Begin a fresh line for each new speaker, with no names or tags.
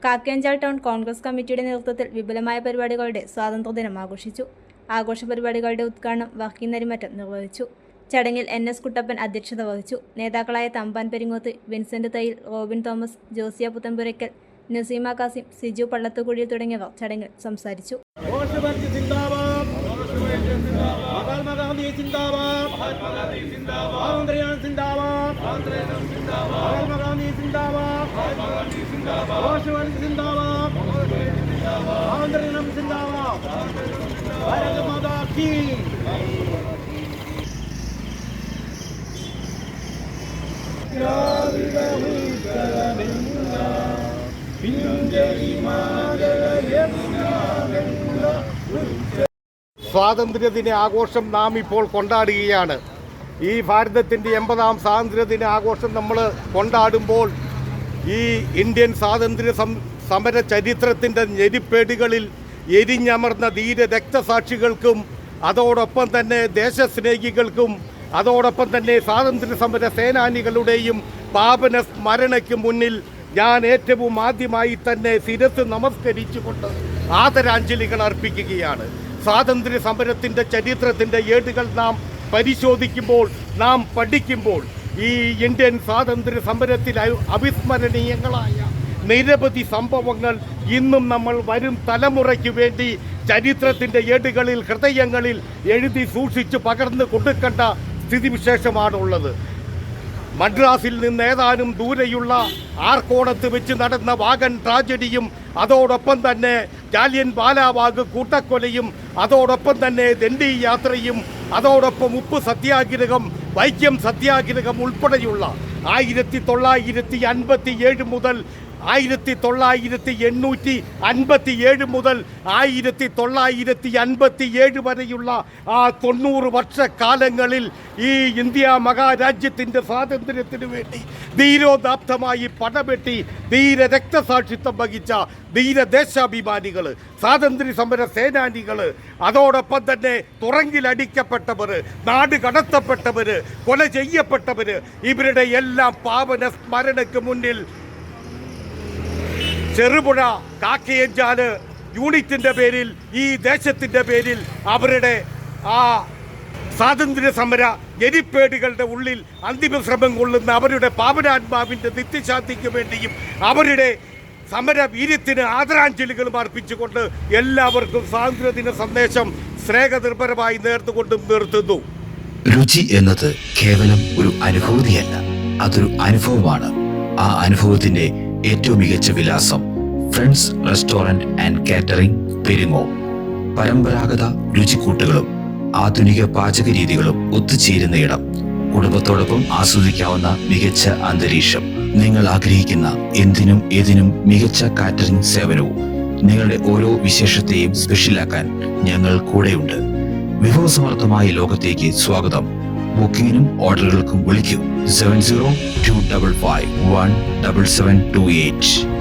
Kakkayanchal town Congress കമ്മിറ്റിയുടെ നേതൃത്വത്തിൽ വിപുലമായ പരിപാടികളുടെ സ്വാതന്ത്ര്യദിനം ആഘോഷിച്ചു. ആഘോഷ പരിപാടികളുടെ ഉദ്ഘാടനം വക്കീൽ നരിമറ്റം നിർവഹിച്ചു. ചടങ്ങിൽ NS കുട്ടപ്പൻ അധ്യക്ഷത വഹിച്ചു. നേതാക്കളായ Thampan Peringoth, Vincent Thayyil, Robin Thomas, Josiya Puthampurakkal, Naseema Kasim, Siju Pallathukuzhiyil തുടങ്ങിയവർ ചടങ്ങിൽ സംസാരിച്ചു.
സ്വാതന്ത്ര്യദിന ആഘോഷം നാം ഇപ്പോൾ കൊണ്ടാടുകയാണ്. ഈ ഭാരതത്തിൻ്റെ 80ാം സ്വാതന്ത്ര്യദിന ആഘോഷം നമ്മൾ കൊണ്ടാടുമ്പോൾ ഈ ഇന്ത്യൻ സ്വാതന്ത്ര്യ സമര ചരിത്രത്തിൻ്റെ ഞെരിപ്പേടുകളിൽ എരിഞ്ഞമർന്ന ധീര രക്തസാക്ഷികൾക്കും അതോടൊപ്പം തന്നെ ദേശസ്നേഹികൾക്കും അതോടൊപ്പം തന്നെ സ്വാതന്ത്ര്യ സമര സേനാനികളുടെയും പാവന സ്മരണയ്ക്ക് മുന്നിൽ ഞാൻ ഏറ്റവും ആദ്യമായി തന്നെ ശിരസ് നമസ്കരിച്ചുകൊണ്ട് ആദരാഞ്ജലികൾ അർപ്പിക്കുകയാണ്. സ്വാതന്ത്ര്യ സമരത്തിൻ്റെ ചരിത്രത്തിൻ്റെ ഏടുകൾ നാം പരിശോധിക്കുമ്പോൾ, നാം പഠിക്കുമ്പോൾ ഈ ഇന്ത്യൻ സ്വാതന്ത്ര്യ സമരത്തിൽ അവിസ്മരണീയങ്ങളായ നിരവധി സംഭവങ്ങൾ ഇന്നും നമ്മൾ വരും തലമുറയ്ക്ക് വേണ്ടി ചരിത്രത്തിൻ്റെ ഏടുകളിൽ, ഹൃദയങ്ങളിൽ എഴുതി സൂക്ഷിച്ച് പകർന്നു കൊടുക്കേണ്ട സ്ഥിതിവിശേഷമാണുള്ളത്. മദ്രാസിൽ നിന്ന് ഏതാനും ദൂരെയുള്ള ആർക്കോണത്ത് വെച്ച് നടന്ന വാഗൻ ട്രാജഡിയും അതോടൊപ്പം തന്നെ ജാലിയൻ വാലാബാഗ് കൂട്ടക്കൊലയും അതോടൊപ്പം തന്നെ ദണ്ഡി യാത്രയും അതോടൊപ്പം ഉപ്പ് സത്യാഗ്രഹം, വൈക്കം സത്യാഗ്രഹം ഉൾപ്പെടെയുള്ള 1957 മുതൽ 1857 മുതൽ 1957 വരെയുള്ള ആ 90 വർഷക്കാലങ്ങളിൽ ഈ ഇന്ത്യ മഹാരാജ്യത്തിൻ്റെ സ്വാതന്ത്ര്യത്തിന് വേണ്ടി ധീരോദാത്തമായി പടവെട്ടി ധീര രക്തസാക്ഷിത്വം വഹിച്ച ധീരദേശാഭിമാനികൾ, സ്വാതന്ത്ര്യ സമര സേനാനികൾ, അതോടൊപ്പം തന്നെ തുറങ്കിലടിക്കപ്പെട്ടവർ, നാട് കടത്തപ്പെട്ടവർ, കൊല ചെയ്യപ്പെട്ടവർ, ഇവരുടെ എല്ലാം പാവന സ്മരണയ്ക്ക് മുന്നിൽ ചെറുപുഴ കാക്കയഞ്ചാൽ യൂണിറ്റിൻ്റെ പേരിൽ, ഈ ദേശത്തിൻ്റെ പേരിൽ അവരുടെ ആ സ്വാതന്ത്ര്യ സമര എരിപ്പേടുകളുടെ ഉള്ളിൽ അന്തിമ ശ്രമം കൊള്ളുന്ന അവരുടെ പാവനാത്മാവിൻ്റെ നിത്യശാന്തിക്ക് വേണ്ടിയും അവരുടെ സമര വീര്യത്തിന് ആദരാഞ്ജലികളും അർപ്പിച്ചുകൊണ്ട് എല്ലാവർക്കും സ്വാതന്ത്ര്യദിന സന്ദേശം സ്നേഹനിർഭരമായി നേർന്നുകൊണ്ടും നിർത്തുന്നു.
രുചി എന്നത് കേവലം ഒരു അനുഭൂതിയല്ല, അതൊരു അനുഭവമാണ്. ആ അനുഭവത്തിന്റെ ഏറ്റവും മികച്ച വിലാസം ഫ്രണ്ട്സ് റെസ്റ്റോറന്റ് ആൻഡ് കാറ്ററിംഗ്, പെരിങ്ങോ. പരമ്പരാഗത രുചിക്കൂട്ടുകളും ആധുനിക പാചക രീതികളും ഒത്തുചേരുന്ന ഇടം, കുടുംബത്തോടൊപ്പം ആസ്വദിക്കാവുന്ന മികച്ച അന്തരീക്ഷം. നിങ്ങൾ ആഗ്രഹിക്കുന്ന എന്തിനും ഏതിനും മികച്ച കാറ്ററിംഗ് സേവനവും നിങ്ങളുടെ ഓരോ വിശേഷത്തെയും സ്പെഷ്യലാക്കാൻ ഞങ്ങൾ കൂടെയുണ്ട്. വിഭവസമർത്ഥമായ ലോകത്തേക്ക് സ്വാഗതം. ബുക്കിങ്ങിനും ഓർഡറുകൾക്കും വിളിക്കൂ 7025517728.